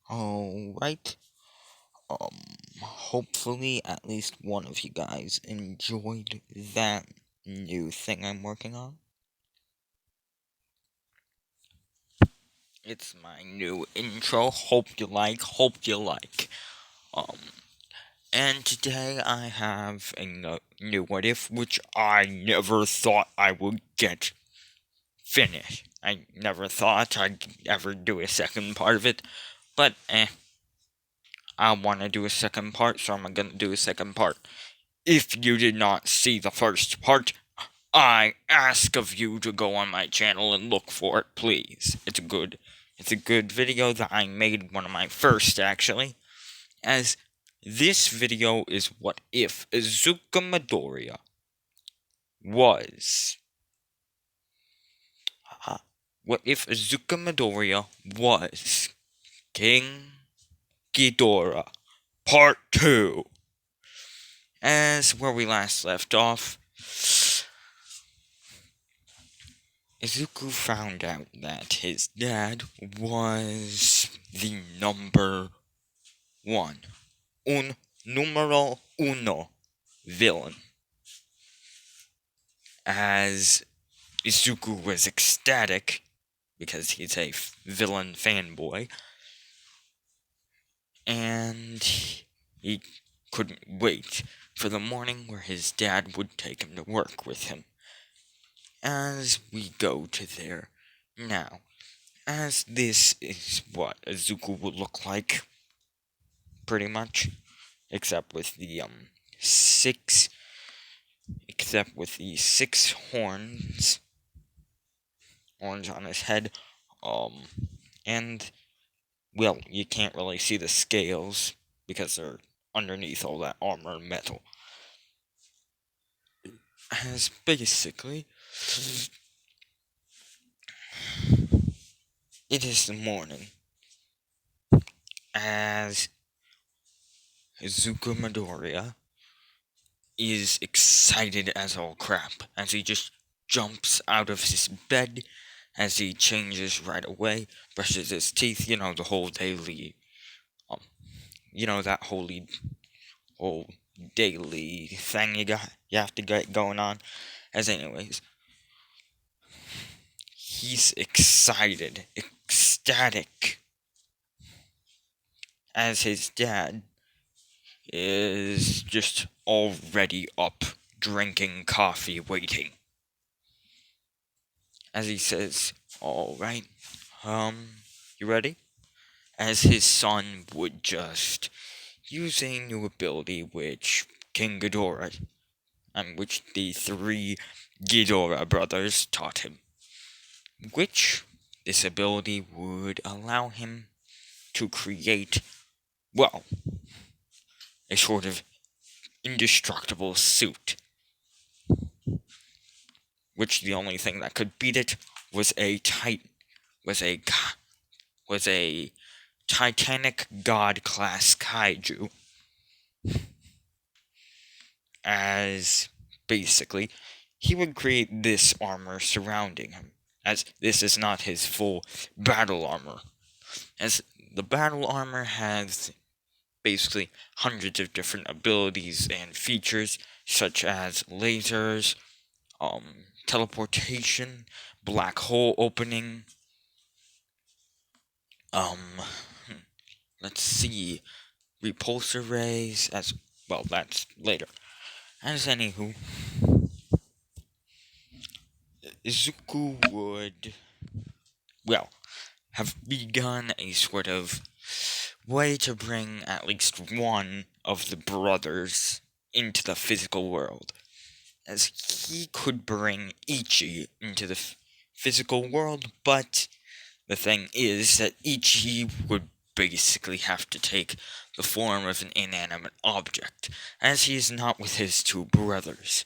Alright. Um, Hopefully at least one of you guys enjoyed that new thing I'm working on. It's my new intro. Hope you like. Um, and today I have a new what if, which I never thought I would get finished. I never thought I'd ever do a second part of it, but I want to do a second part, so I'm gonna do a second part. If you did not see the first part, I ask of you to go on my channel and look for it, please. It's a good video that I made, one of my first actually, as this video is what if Izuka Midoriya was. What if Izuka Midoriya was King Ghidorah, Part 2. As where we last left off, Izuku found out that his dad was the number one, un numero uno villain. As Izuku was ecstatic, because he's a villain fanboy, and he couldn't wait for the morning where his dad would take him to work with him. As we go to there now, as this is what Izuku would look like, pretty much, except with the six, except with the six horns on his head, and well, you can't really see the scales because they're underneath all that armor and metal. As basically, it is the morning, as Izuku Midoriya is excited as all crap, as he just jumps out of his bed, as he changes right away, brushes his teeth, the whole daily, um, that whole daily thing you have to get going on. As anyways, he's excited, ecstatic, as his dad is just already up, drinking coffee, waiting. As he says, "Alright, you ready?" As his son would just use a new ability which King Ghidorah, and which the three Ghidorah brothers taught him. Which this ability would allow him to create, well, a sort of indestructible suit. Which the only thing that could beat it was a Titanic God class kaiju. As basically, he would create this armor surrounding him, as this is not his full battle armor. As the battle armor has basically hundreds of different abilities and features, such as lasers, teleportation, black hole opening, let's see, repulsor rays, as well, that's later. As anywho, Izuku would, well, have begun a sort of way to bring at least one of the brothers into the physical world, as he could bring Ichi into the physical world, but the thing is that Ichi would basically have to take the form of an inanimate object, as he is not with his two brothers,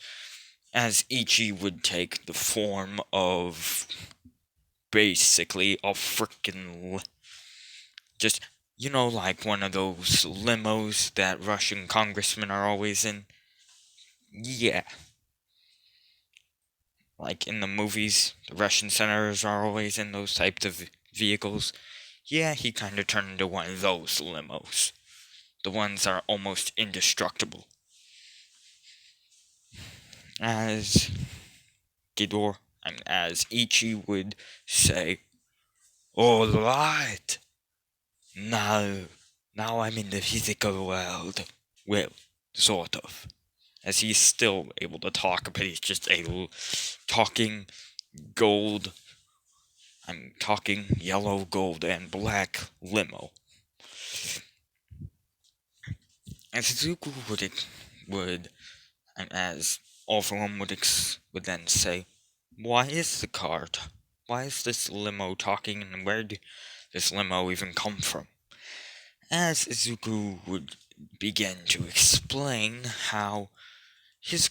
as Ichi would take the form of basically a frickin' just, like one of those limos that Russian congressmen are always in. Yeah. Like in the movies, the Russian senators are always in those types of vehicles. Yeah, he kinda turned into one of those limos. The ones that are almost indestructible. As as Ichi would say, "Alright, now, now I'm in the physical world." Well, sort of. As he's still able to talk, but he's just a talking gold. I'm talking yellow, gold, and black limo. As Zuko and as all for one would then say, "Why is the car? Why is this limo talking, and where did this limo even come from?" As Zuko would begin to explain how his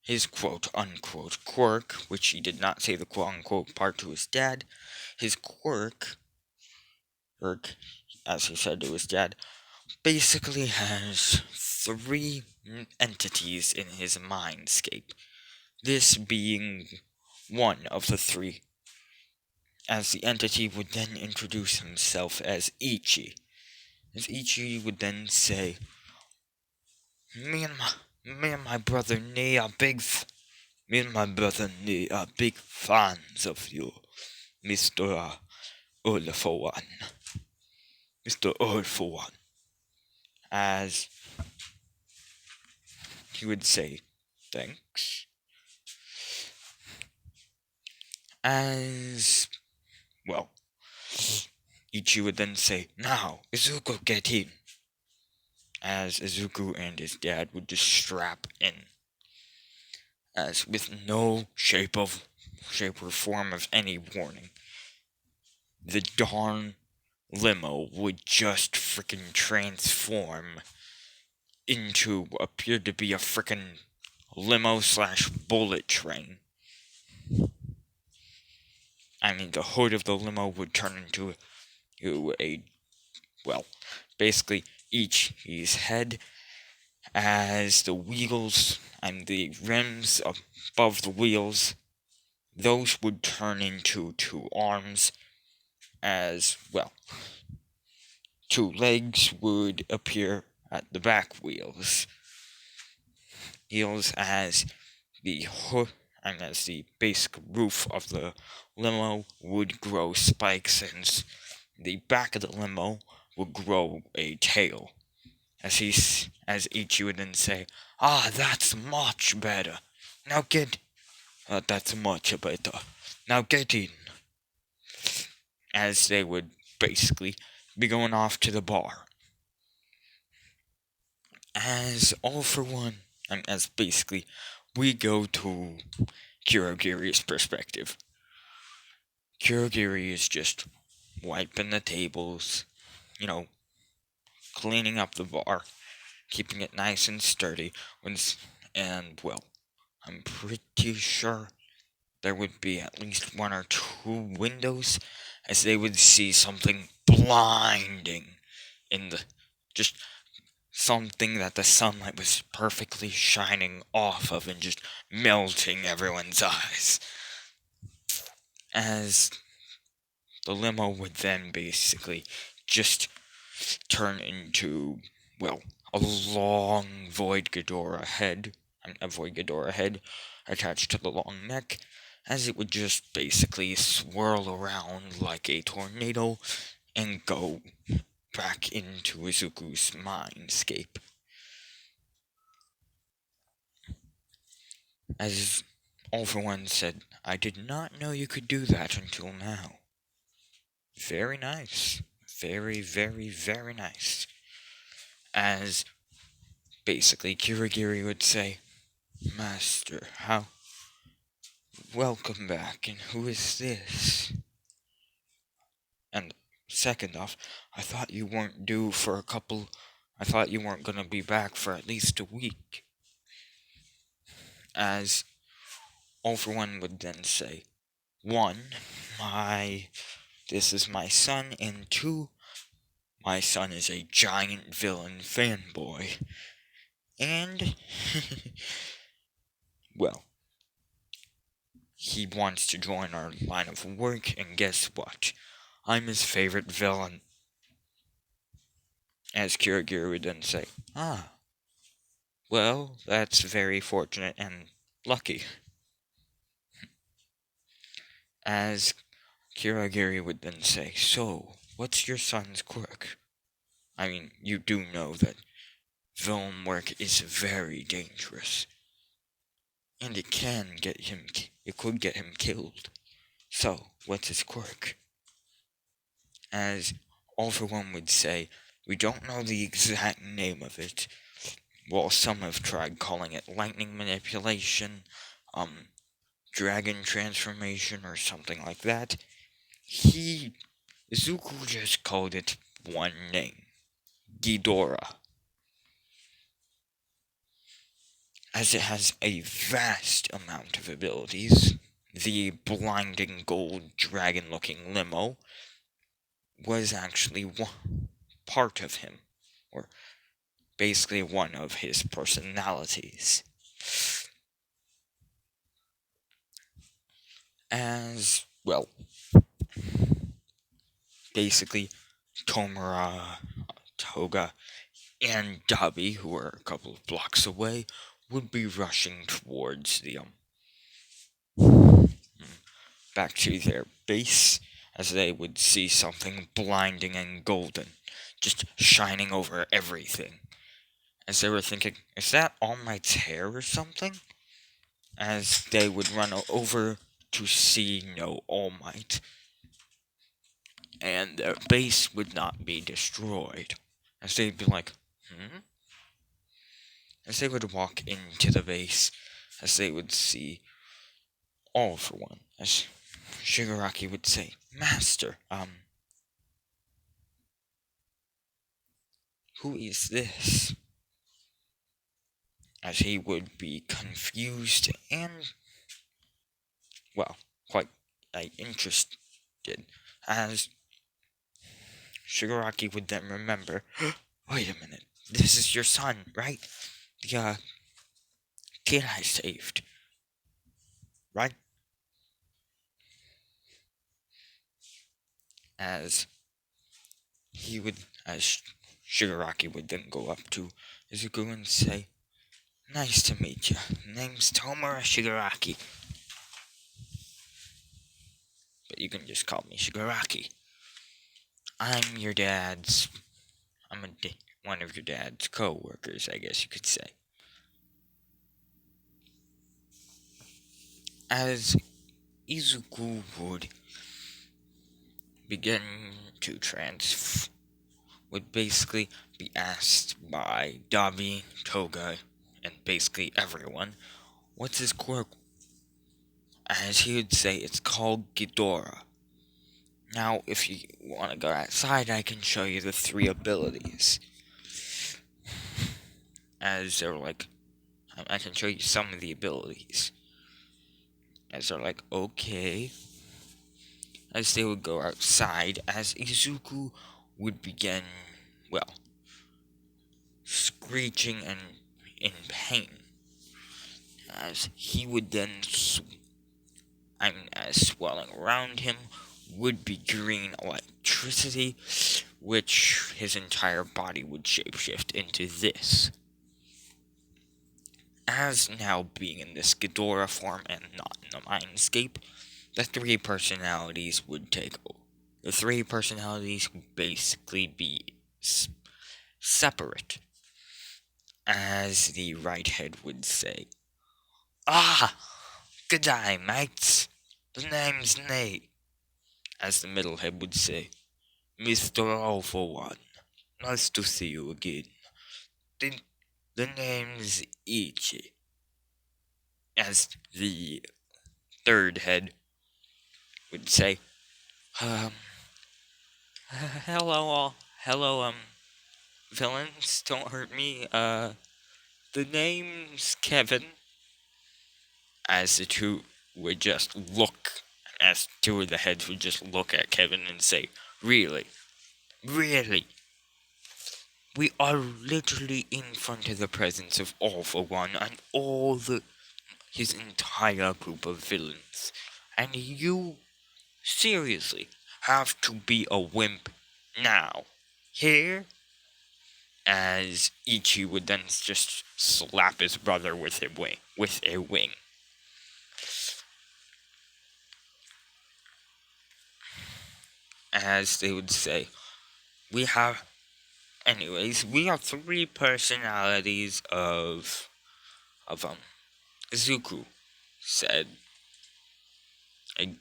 his quote unquote quirk, which he did not say the quote unquote part to his dad, his quirk, as he said to his dad, basically has three entities in his mindscape. This being one of the three, as the entity would then introduce himself as Ichi. As Ichi would then say, me and my brother Nee are me and my brother Nee are big fans of you, Mr. All for One. Mr. All for One." As he would say, "Thanks." As, well, Ichi would then say, "Now, Izuku, get in." As Izuku and his dad would just strap in. As with no shape or form of any warning, the darn limo would just frickin' transform into what appeared to be a frickin' limo slash bullet train. I mean, the hood of the limo would turn into a, well, basically his head, as the wheels and the rims above the wheels, those would turn into two arms, as well. Two legs would appear at the back wheels. As the hood and as the basic roof of the limo would grow spikes, and the back of the limo would grow a tail. As Ichi would then say, "Ah, that's much better. Now get, that's much better. Now get in." As they would basically be going off to the bar. As all for one, and as basically we go to Kurogiri's perspective. Kurogiri is just wiping the tables, cleaning up the bar, keeping it nice and sturdy. And well, I'm pretty sure there would be at least one or two windows, as they would see something blinding in the just something that the sunlight was perfectly shining off of and just melting everyone's eyes. As the limo would then basically just turn into, well, a long void ghidorah head, attached to the long neck, as it would just basically swirl around like a tornado and go back into Izuku's mindscape. As all for one said, "I did not know you could do that until now." Very nice. Very, very, very nice. As basically Kirigiri would say, "Master, how? Welcome back, and who is this?" And second off, I thought you weren't due for I thought you weren't gonna be back for at least a week. As all for one would then say, "One, this is my son, and two, my son is a giant villain fanboy. And, well, he wants to join our line of work, and guess what? I'm his favorite villain. As Kirigiri would then say, ah, well, that's very fortunate and lucky. As Kirigiri would then say, so, what's your son's quirk? I mean, you do know that villain work is very dangerous. And it could get him killed. So, what's his quirk? As All For One would say, we don't know the exact name of it. While some have tried calling it lightning manipulation, dragon transformation, or something like that, Zuko just called it one name, ghidorah, as it has a vast amount of abilities. The blinding gold dragon-looking limo was actually one part of him, or basically one of his personalities. As, well, basically, Tomura, Toga, and Dabi, who are a couple of blocks away, would be rushing towards the, back to their base, as they would see something blinding and golden, just shining over everything. As they were thinking, is that All Might's hair or something? As they would run over to see no All Might, and their base would not be destroyed. As they'd be like, As they would walk into the base, as they would see All For One, as Shigaraki would say, Master, who is this? As he would be confused and, well, quite interested, as Shigaraki would then remember, wait a minute, this is your son, right? The, kid I saved, right? As Shigaraki would then go up to Izuku and say, nice to meet you. Name's Tomura Shigaraki. But you can just call me Shigaraki. I'm one of your dad's co-workers, I guess you could say. As Izuku would begin to would basically be asked by Dabi, Toga, and basically everyone, what's his quirk? As he would say, it's called Ghidorah. Now, if you want to go outside, I can show you the 3 abilities. As they're like, I can show you some of the abilities. As they're like, okay. As they would go outside, as Izuku would begin, well, screeching and in pain. As he would then, as swelling around him would be green electricity, which his entire body would shapeshift into this. As now being in this Ghidorah form and not in the Mindscape, the 3 personalities would take over. The 3 personalities would basically be separate. As the right head would say, ah, good day, mates. The name's Nate. As the middle head would say, Mr. All For One. Nice to see you again. The name's Ichi. As the third head would say, hello, villains, don't hurt me, the name's Kevin. As the 2 would just look, as 2 of the heads would just look at Kevin and say, really? Really? We are literally in front of the presence of All For One and his entire group of villains. And you, seriously, have to be a wimp now. Here? As Ichi would then just slap his brother with a wing. As they would say, we have anyways, we have three personalities of Zuku, said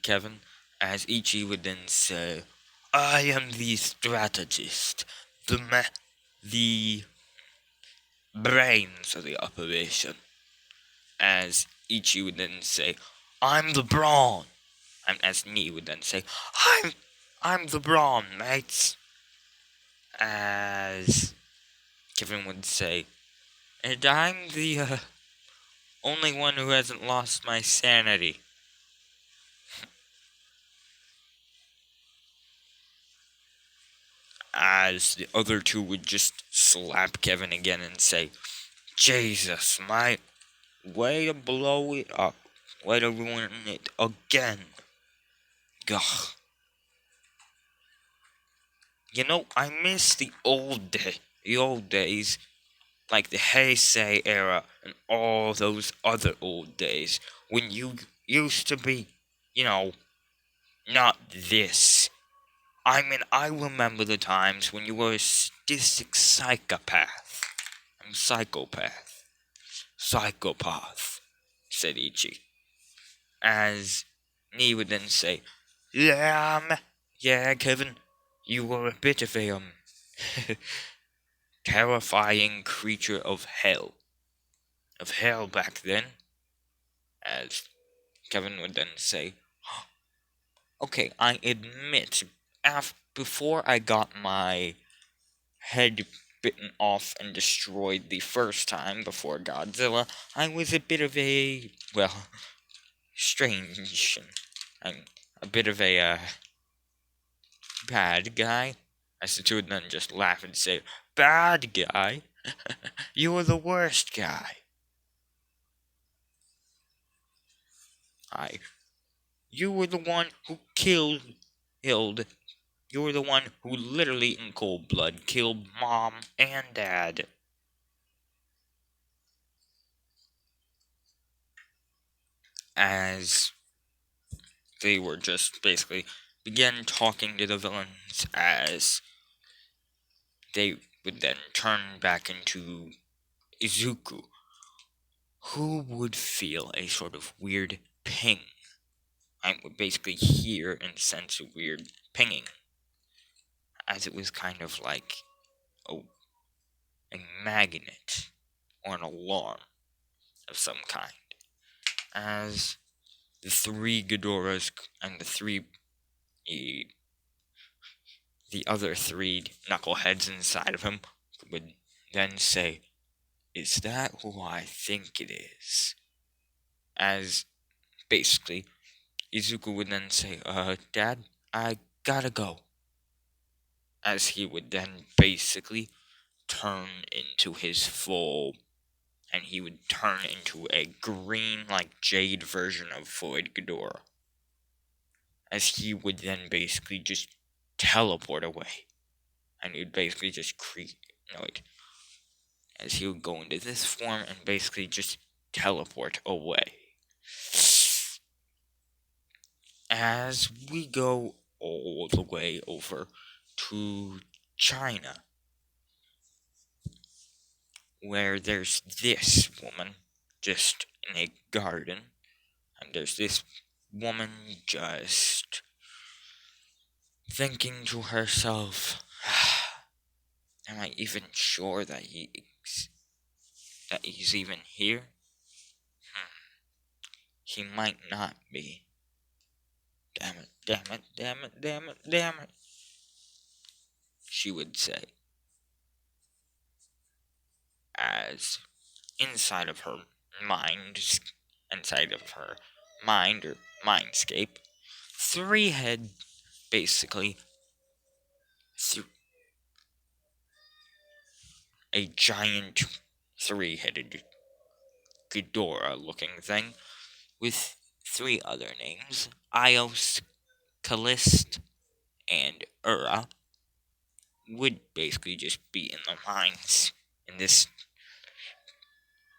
Kevin, as Ichi would then say, I am the strategist, the brains of the operation. As Ichi would then say, I'm the brawn. And as Nee would then say, I'm I'm the brawn, mates. As Kevin would say, and I'm the only one who hasn't lost my sanity. As the other two would just slap Kevin again and say, Jesus, my way to blow it up. Way to ruin it again. Gah. You know, I miss the old days, like the Heisei era and all those other old days when you used to be, you know, not this. I mean, I remember the times when you were a sadistic psychopath. I'm psychopath. Psychopath, said Ichi. As Nee would then say, yeah, Kevin, you were a bit of a, terrifying creature of hell. Of hell back then. As Kevin would then say, okay, I admit, before I got my head bitten off and destroyed the first time before Godzilla, I was a bit of a, well, strange, and a bit of a, bad guy. As the two would then just laugh and say, bad guy? You were the worst guy. I. You were the one who killed. You were the one who literally in cold blood killed mom and dad. As they were just basically began talking to the villains as they would then turn back into Izuku, who would feel a sort of weird ping. I would basically hear and sense a weird pinging, as it was kind of like a, a magnet or an alarm of some kind. As the three Ghidorahs and the other three knuckleheads inside of him would then say, is that who I think it is? As basically, Izuku would then say, Dad, I gotta go. As he would then basically turn into his full, and he would turn into a green, like jade version of Void Ghidorah. As he would then basically just teleport away. And he would basically just as he would go into this form and basically just teleport away. As we go all the way over to China, where there's this woman just in a garden, and there's this woman just thinking to herself, am I even sure that he's even here? He might not be. Damn it, damn it, damn it, damn it, damn it, she would say, as inside of her mind, inside of her mind or mindscape, three head basically a giant three-headed ghidorah looking thing with three other names: Ios, Callist, and Ura would basically just be in the mines in this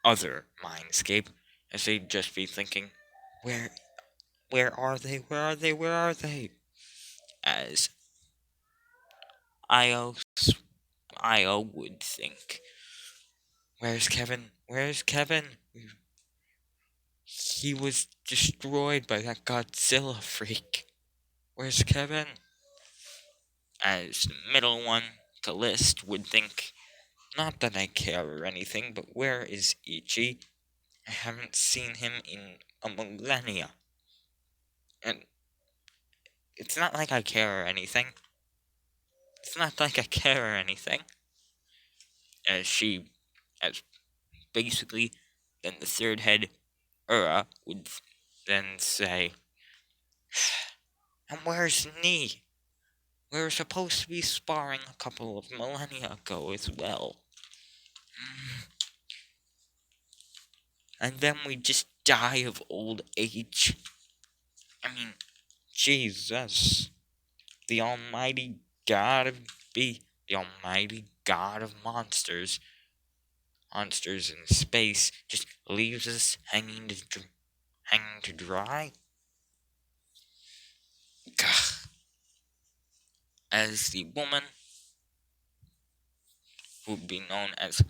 other mindscape, as they'd just be thinking, where where are they? Where are they? Where are they? As Io Io would think, where's Kevin? Where's Kevin? He was destroyed by that Godzilla freak. Where's Kevin? As the middle one, Callist, would think, not that I care or anything, but where is Ichi? I haven't seen him in a millennia. And it's not like I care or anything. It's not like I care or anything. As basically, then the third head, Ura, would then say, and where's Nee? We were supposed to be sparring a couple of millennia ago as well. And then we just die of old age. I mean, Jesus. The almighty God of the almighty God of monsters in space, just leaves us hanging to dry? Gah. As the woman, who would be known as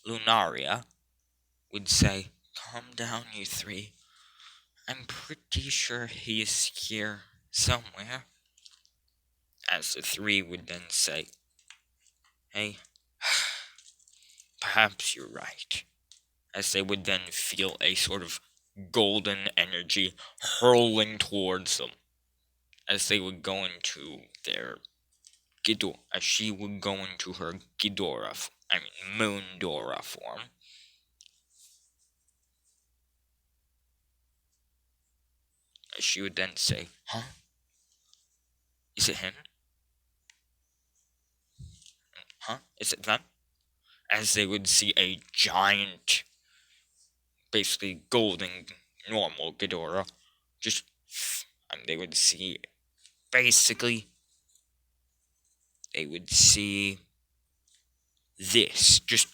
Lunaria, would say, calm down, you three. I'm pretty sure he is here somewhere. As the three would then say, hey, perhaps you're right. As they would then feel a sort of golden energy hurling towards them. As they would go into their ghidorah, as she would go into her Moondora form. As she would then say, huh? Is it him? Huh? Is it them? As they would see a giant, basically golden, normal ghidorah, and they would see, basically, they would see this, just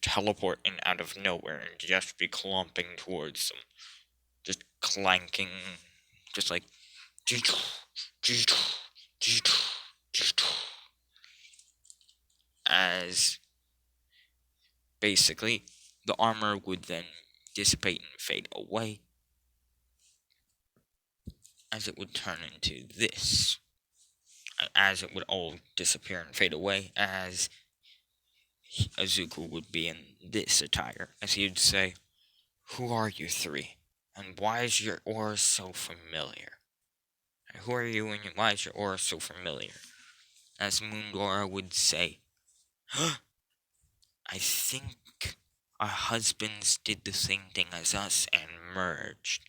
teleporting out of nowhere and just be clumping towards them. Just clanking, just like, as basically the armor would then dissipate and fade away, as it would turn into this, as it would all disappear and fade away, as Azuku would be in this attire, as he would say, who are you three? And why is your aura so familiar? Who are you and why is your aura so familiar? As Moondora would say, I think our husbands did the same thing as us and merged.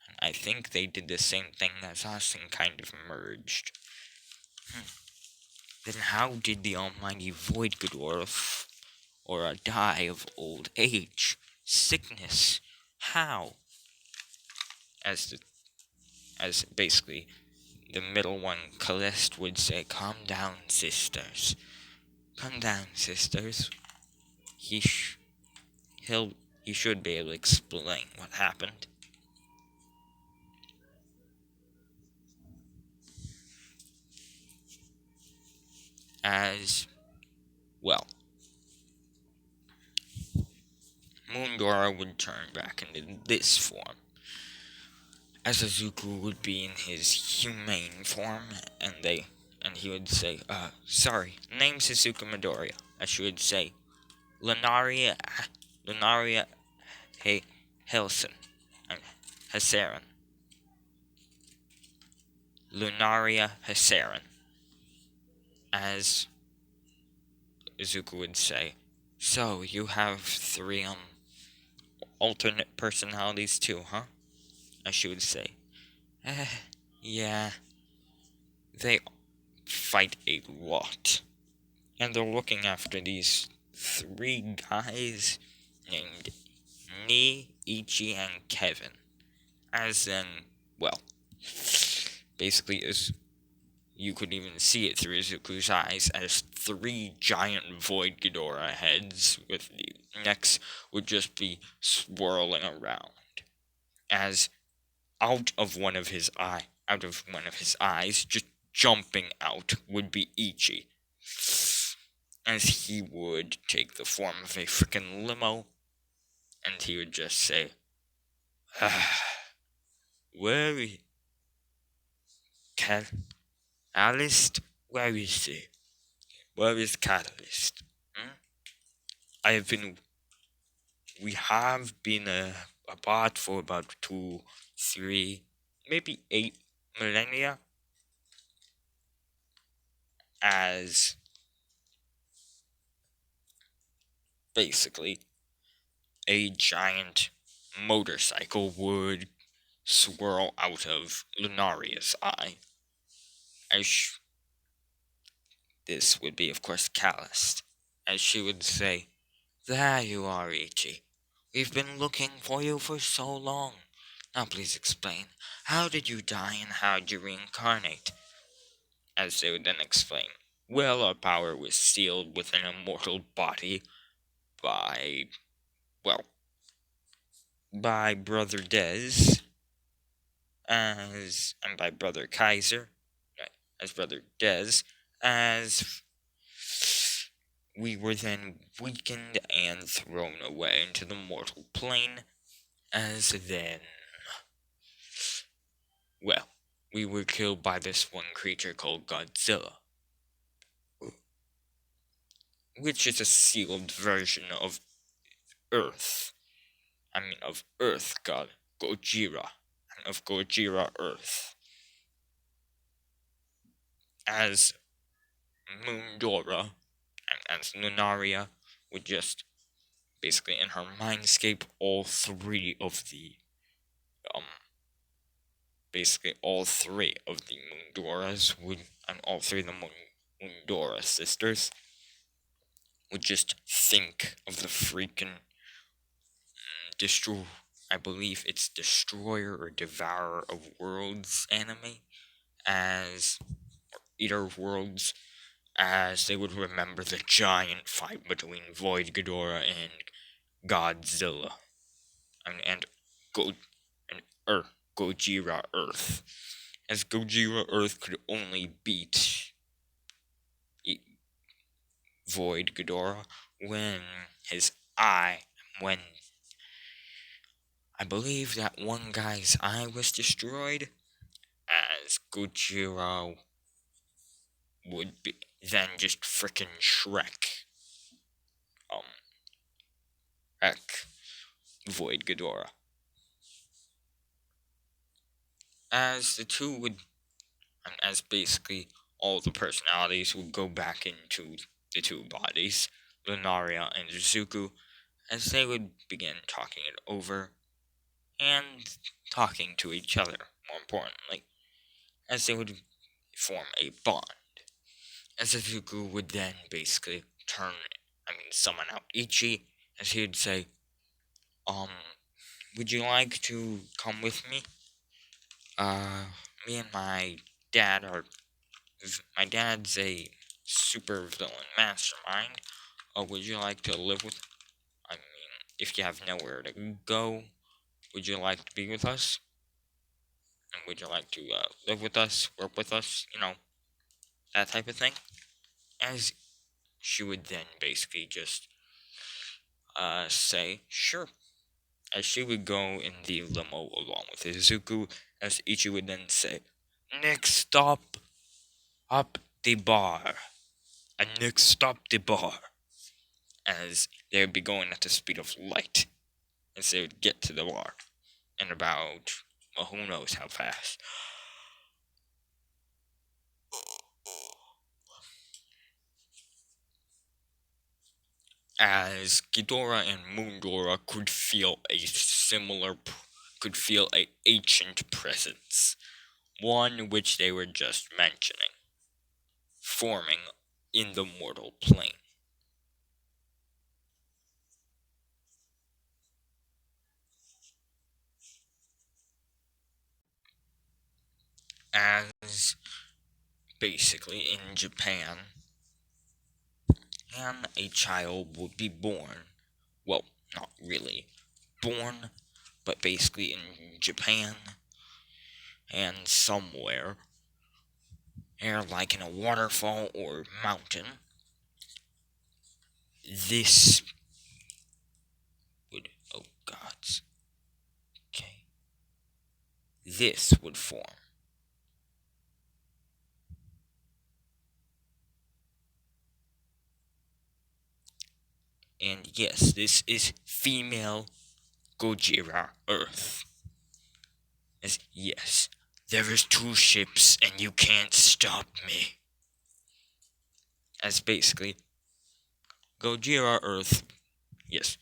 And I think they did the same thing as us and kind of merged. Then how did the almighty Void Ghidorah or die of old age, sickness? How? As basically the middle one, Callist, would say, calm down, sisters. Calm down, sisters. He should be able to explain what happened. As well, Moondora would turn back into this form, as Azuku would be in his humane form, and he would say, sorry, name's Azuka Midoriya. As she would say, Lunaria, hey, Hilson, Hasaran. Lunaria Hasaran. As Izuku would say, so you have three, alternate personalities too, huh? As she would say, yeah, they fight a lot. And they're looking after these three guys named Nee, Ichi, and Kevin. As in, well, basically as you could even see it through Izuku's eyes, as three giant void ghidorah heads with the necks would just be swirling around, as out of one of his eyes, just jumping out, would be Ichi, as he would take the form of a frickin' limo, and he would just say, ah, where is Catalyst? Where is he? Where is Catalyst? Hmm? I have been, we have been apart for about 2, 3, maybe 8 millennia, as basically a giant motorcycle would swirl out of Lunaria's eye. This would be, of course, Calloused, as she would say, there you are, Ichi. We've been looking for you for so long. Now please explain, how did you die and how did you reincarnate? As they would then explain, well, our power was sealed with an immortal body by, well, by Brother Dez, and by Brother Kaiser, as Brother Dez, as we were then weakened and thrown away into the mortal plane, as then, well, we were killed by this one creature called Godzilla, which is a sealed version of Earth. Of Earth God, Gojira, and of Gojira Earth. As Moondora and as Lunaria would just basically in her mindscape um all three of the Moondoras would and all three of the Moondora sisters would just think of the freaking destroy I believe it's Destroyer or Devourer of Worlds anime as Eater of Worlds, as they would remember the giant fight between Void Ghidorah and Godzilla, and Go and Gojira Earth, as Gojira Earth could only beat Void Ghidorah when his eye, when I believe that one guy's eye was destroyed, as Gojira would be then just frickin' um, Heck, Void Ghidorah. As the two would, and as basically all the personalities would go back into the two bodies, Lunaria and Zuku, as they would begin talking it over, and talking to each other, more importantly, as they would form a bond. As Zuku would then basically summon out Ichi, as he would say, would you like to come with me? Me and my dad are. My dad's a super villain mastermind. Would you like to live with. If you have nowhere to go, would you like to be with us? And would you like to live with us, work with us, that type of thing? As she would then basically just say, sure. As she would go in the limo along with Izuku, as Ichi would then say, next stop, up the bar. And next stop the bar. As they would be going at the speed of light. As they would get to the bar. In about, well, who knows how fast. As Ghidorah and Moondora could feel a ancient presence. One which they were just mentioning. Forming in the mortal plane. As as basically in Japan, and a child would be born. Well, not really born, but basically in Japan and somewhere, or like in a waterfall or mountain, this would, oh gods, okay, this would form. And yes, this is female Gojira Earth. As yes, there is two ships and you can't stop me. As basically, Gojira Earth, yes,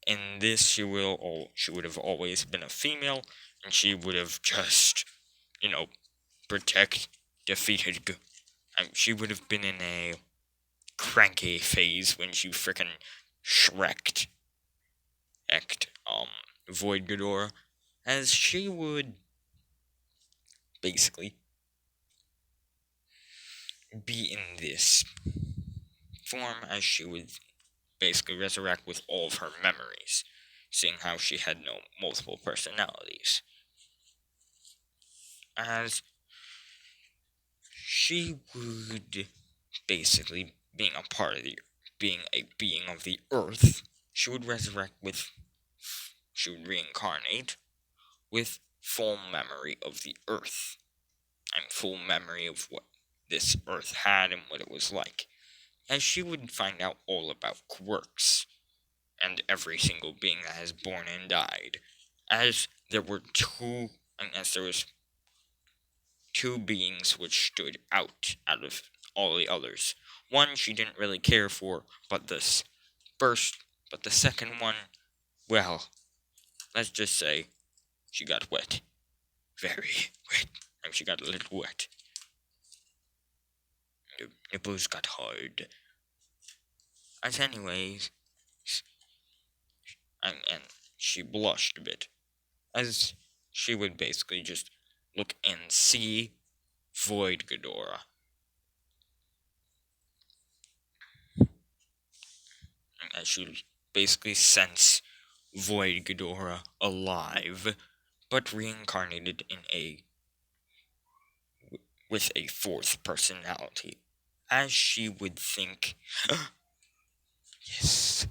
in this she would have always been a female, and she would have just, you know, protect, defeated, she would have been in a cranky phase when she frickin' shreked, Void Ghidorah, as she would basically be in this form, as she would basically resurrect with all of her memories, seeing how she had no multiple personalities. As she would basically being a being of the earth, she would she would reincarnate with full memory of the earth, and full memory of what this earth had and what it was like. As she would find out all about quirks and every single being that has born and died. As there were as there was two beings which stood out of all the others. One she didn't really care for, but first, but the second one, well, let's just say she got wet, very wet, and she got a little wet. The nipples got hard. As anyways, and she blushed a bit, as she would basically just look and see Void Ghidorah. As she would basically sense Void Ghidorah alive, but reincarnated with a fourth personality. As she would think, yes,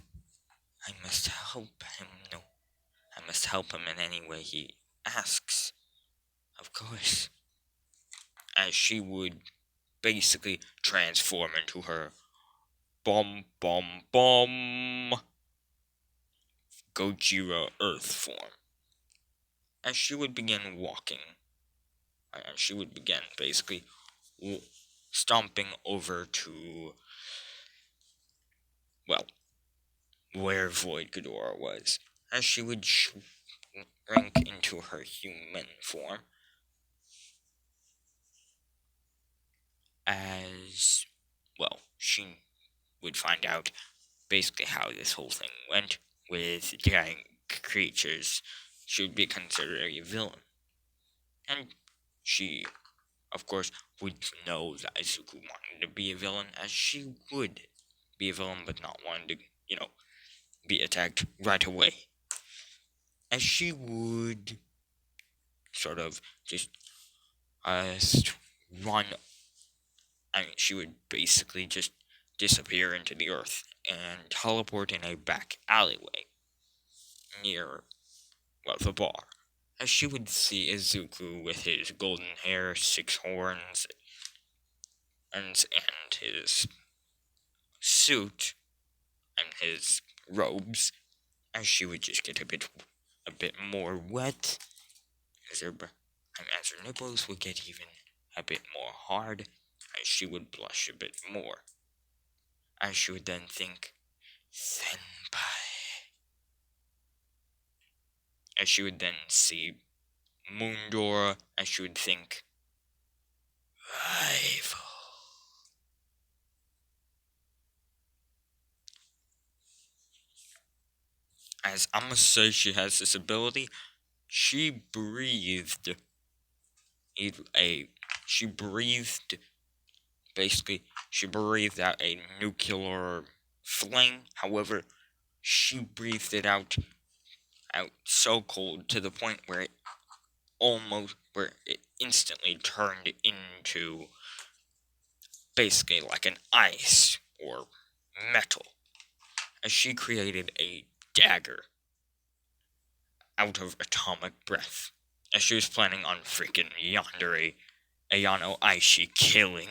I must help him. No, I must help him in any way he asks. Of course. As she would basically transform into her bomb Gojira Earth form. As she would begin walking, and she would begin basically stomping over to, well, where Void Ghidorah was. As she would shrink into her human form, as, well, she would find out basically how this whole thing went with giant creatures. She would be considered a villain. And she, of course, would know that Izuku wanted to be a villain, as she would be a villain, but not wanting to, be attacked right away. As she would sort of just run. I mean, she would basically just disappear into the earth and teleport in a back alleyway near, well, the bar. As she would see Izuku with his golden hair, 6 horns, and his suit and his robes, as she would just get a bit more wet, as as her nipples would get even a bit more hard, as she would blush a bit more. As she would then think, Senpai. As she would then see Moondora, as she would think, rival. As I must say, she has this ability. She breathed she breathed, basically, she breathed out a nuclear flame. However, she breathed it out so cold to the point where it instantly turned into basically like an ice or metal, as she created a dagger out of atomic breath, as she was planning on freaking Yandere Ayano Aishi killing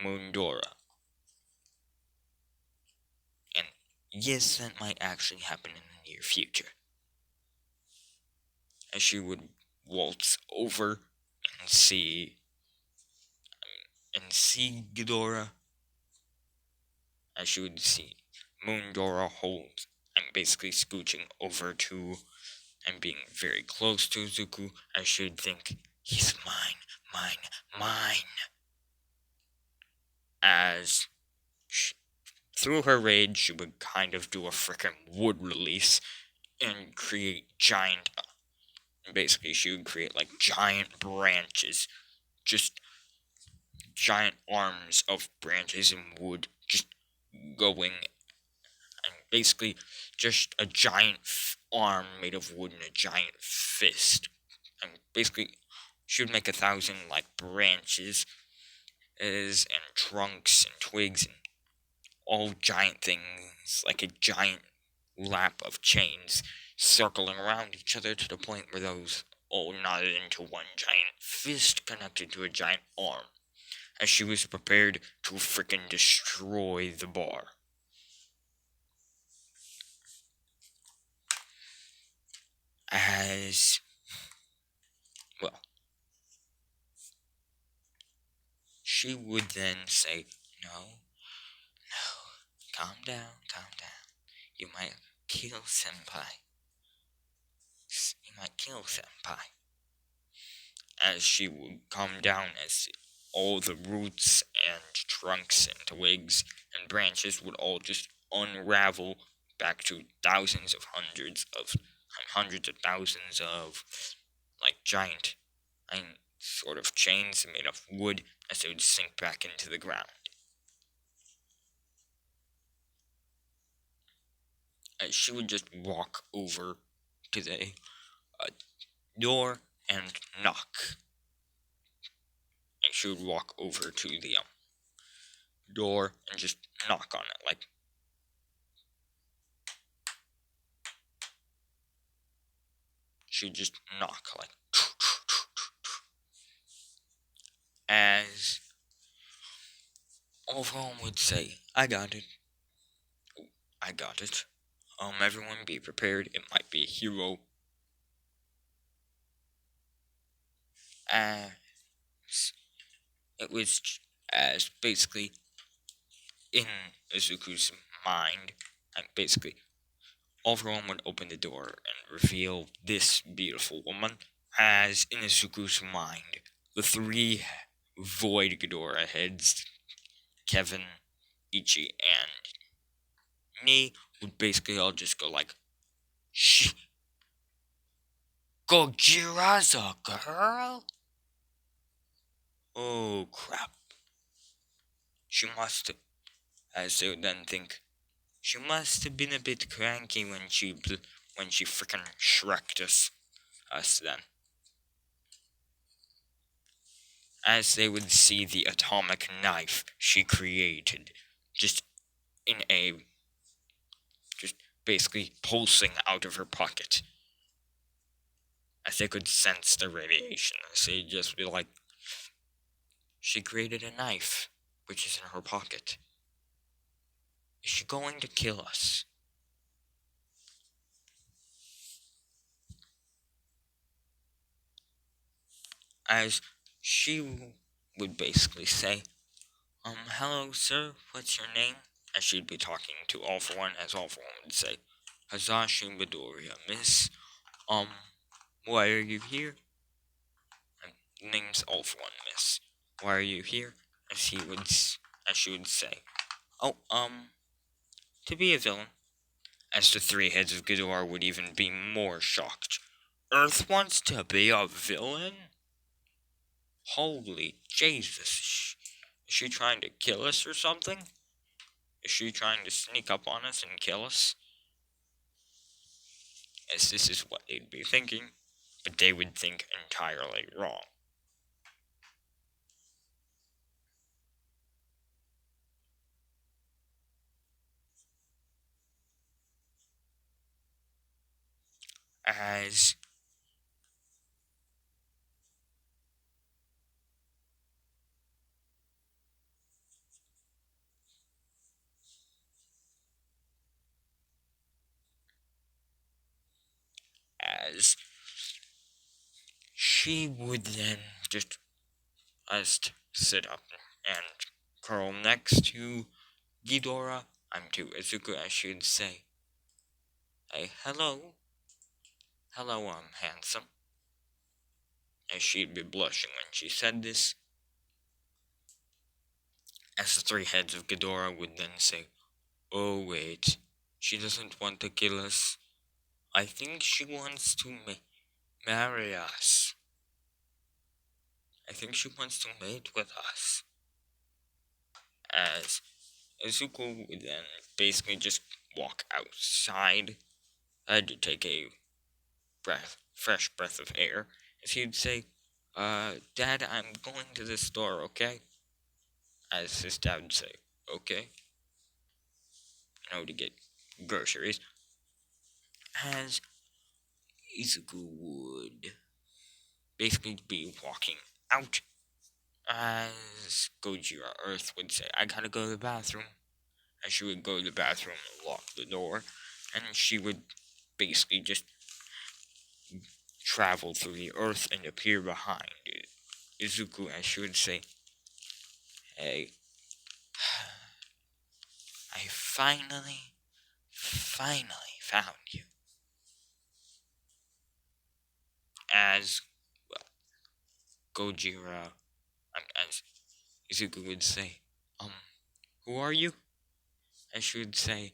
Mundora. And yes, that might actually happen in the near future. As she would waltz over and see Ghidorah, as she would see Mundora hold and basically scooching over to and being very close to Zuko, as she would think, he's mine, mine, mine. As through her rage, she would kind of do a frickin' wood release and create basically, she would create like giant branches, just giant arms of branches and wood, just going, and basically, just a giant arm made of wood and a giant fist. And basically, she would make 1,000 like branches and trunks and twigs and all giant things, like a giant lap of chains circling around each other to the point where those all knotted into one giant fist connected to a giant arm, as she was prepared to frickin' destroy the bar. As well, she would then say, no, calm down, calm down. You might kill Senpai. You might kill Senpai. As she would come down, as all the roots and trunks and twigs and branches would all just unravel back to hundreds of thousands of like giant sort of chains made of wood, as they would sink back into the ground. As she would just walk over to the door and knock. And she would walk over to the door and just knock on it, like, she'd just knock, like, as everyone would say, I got it. I got it. Everyone be prepared, it might be a hero. As it was as basically in Izuku's mind, and basically everyone would open the door and reveal this beautiful woman, as in Izuku's mind, the three Void Ghidorah heads, Kevin, Ichi, and Ni, would basically all just go like, shh, Gojira's a girl? Oh crap. She must have, as they would then think, she must have been a bit cranky when she frickin' Shrek'd us then. As they would see the atomic knife she created, just basically pulsing out of her pocket. As they could sense the radiation, as they'd just be like, she created a knife, which is in her pocket. Is she going to kill us? As she would basically say, hello, sir, what's your name? As she'd be talking to All For One, as All For One would say, Hazashi Midoriya, miss, why are you here? And name's All For One, miss. Why are you here? As she would say, oh, to be a villain. As the three heads of Ghidorah would even be more shocked. Earth wants to be a villain? Holy Jesus. Is she trying to kill us or something? Is she trying to sneak up on us and kill us? As this is what they'd be thinking, but they would think entirely wrong. As as she would then just sit up and curl next to Ghidorah. I'm to Izuku, as she'd say, "Hey, hello, hello, handsome." As she'd be blushing when she said this, as the three heads of Ghidorah would then say, "Oh wait, she doesn't want to kill us. I think she wants to marry us. I think she wants to mate with us." As Izuku would then basically just walk outside, to take a fresh breath of air, as he'd say, Dad, I'm going to the store, okay? As his dad would say, okay, to get groceries. As Izuku would basically be walking out, as Gojira Earth would say, I gotta go to the bathroom. As she would go to the bathroom and lock the door, and she would basically just travel through the earth and appear behind Izuku, as she would say, hey, I finally found you. As, well, Gojira, as Izuku would say, who are you? As she would say,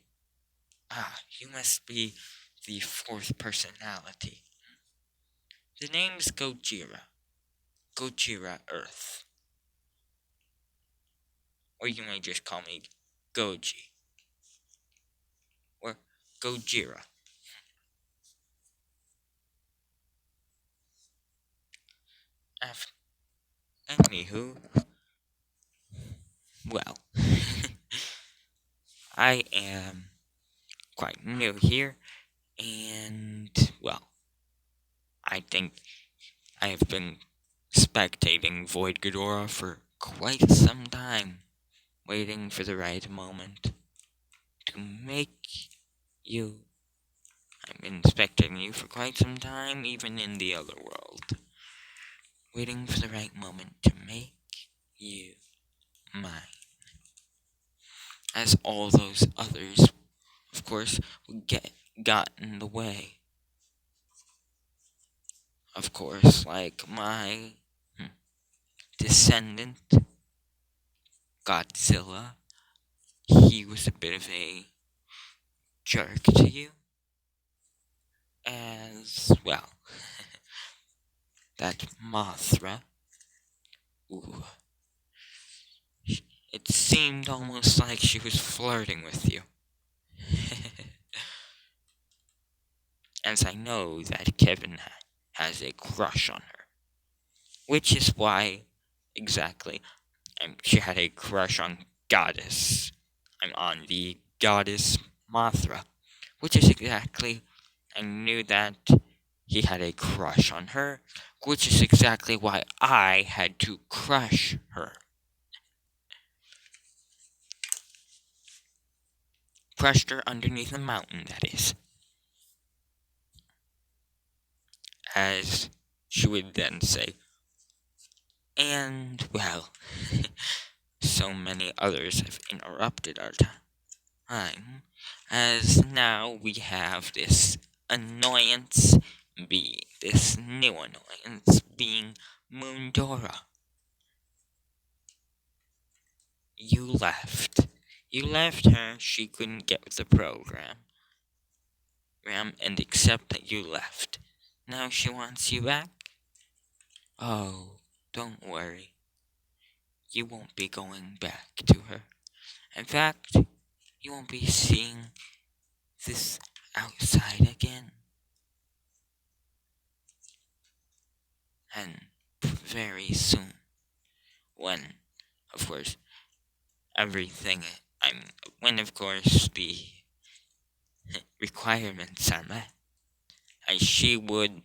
you must be the fourth personality. The name's Gojira. Gojira Earth. Or you may just call me Goji. Or Gojira. Anywho, well, I am quite new here, and, well, I think I have been spectating Void Ghidorah for quite some time, waiting for the right moment to make you. I've been spectating you for quite some time, even in the other world, waiting for the right moment to make you mine. As all those others, of course, would got in the way. Of course, like my descendant, Godzilla, he was a bit of a jerk to you. As well, that Mothra, ooh, it seemed almost like she was flirting with you. As I know that Kevin has a crush on her. Which is why, exactly, she had a crush on Goddess. I'm on the Goddess Mothra. Which is exactly, I knew that he had a crush on her. Which is exactly why I had to crush her. Crushed her underneath a mountain, that is. As she would then say, and, well, so many others have interrupted our time, as now we have this annoyance this new annoyance being Moondora. You left. You left her, she couldn't get with the program, and accept that you left. Now she wants you back? Oh, don't worry, you won't be going back to her. In fact, you won't be seeing this outside again. And very soon, when, of course, everything, I'm, when of course the requirements are met, and she would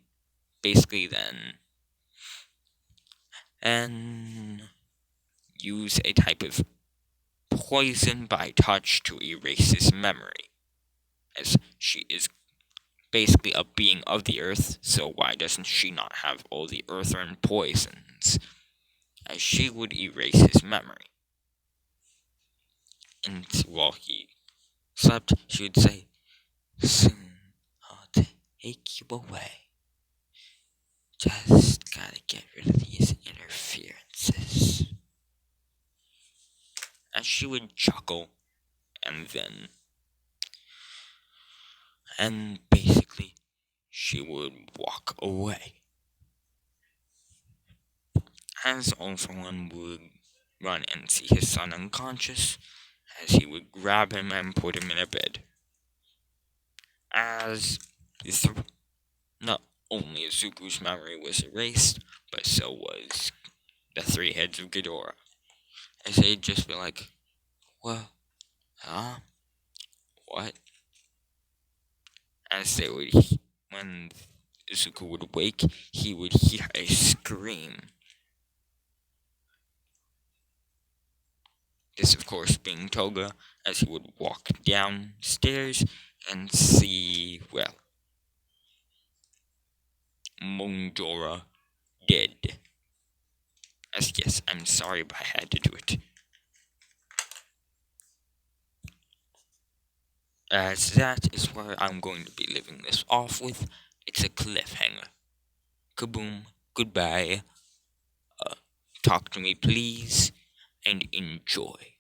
basically then and use a type of poison by touch to erase his memory, as she is basically a being of the earth, so why doesn't she not have all the earthern poisons? As she would erase his memory. And while he slept, she would say, "Soon I'll take you away. Just gotta get rid of these interferences." And she would chuckle, and basically, she would walk away. As All-for-One would run and see his son unconscious, as he would grab him and put him in a bed. As not only Izuku's memory was erased, but so was the three heads of Ghidorah. As they'd just be like, "What? Huh? What?" As they would, when Izuku would wake, he would hear a scream. This, of course, being Toga, as he would walk downstairs and see, well, Mondora dead. As yes, I'm sorry, but I had to do it. As that is where I'm going to be leaving this off with. It's a cliffhanger. Kaboom, goodbye, talk to me please, and enjoy.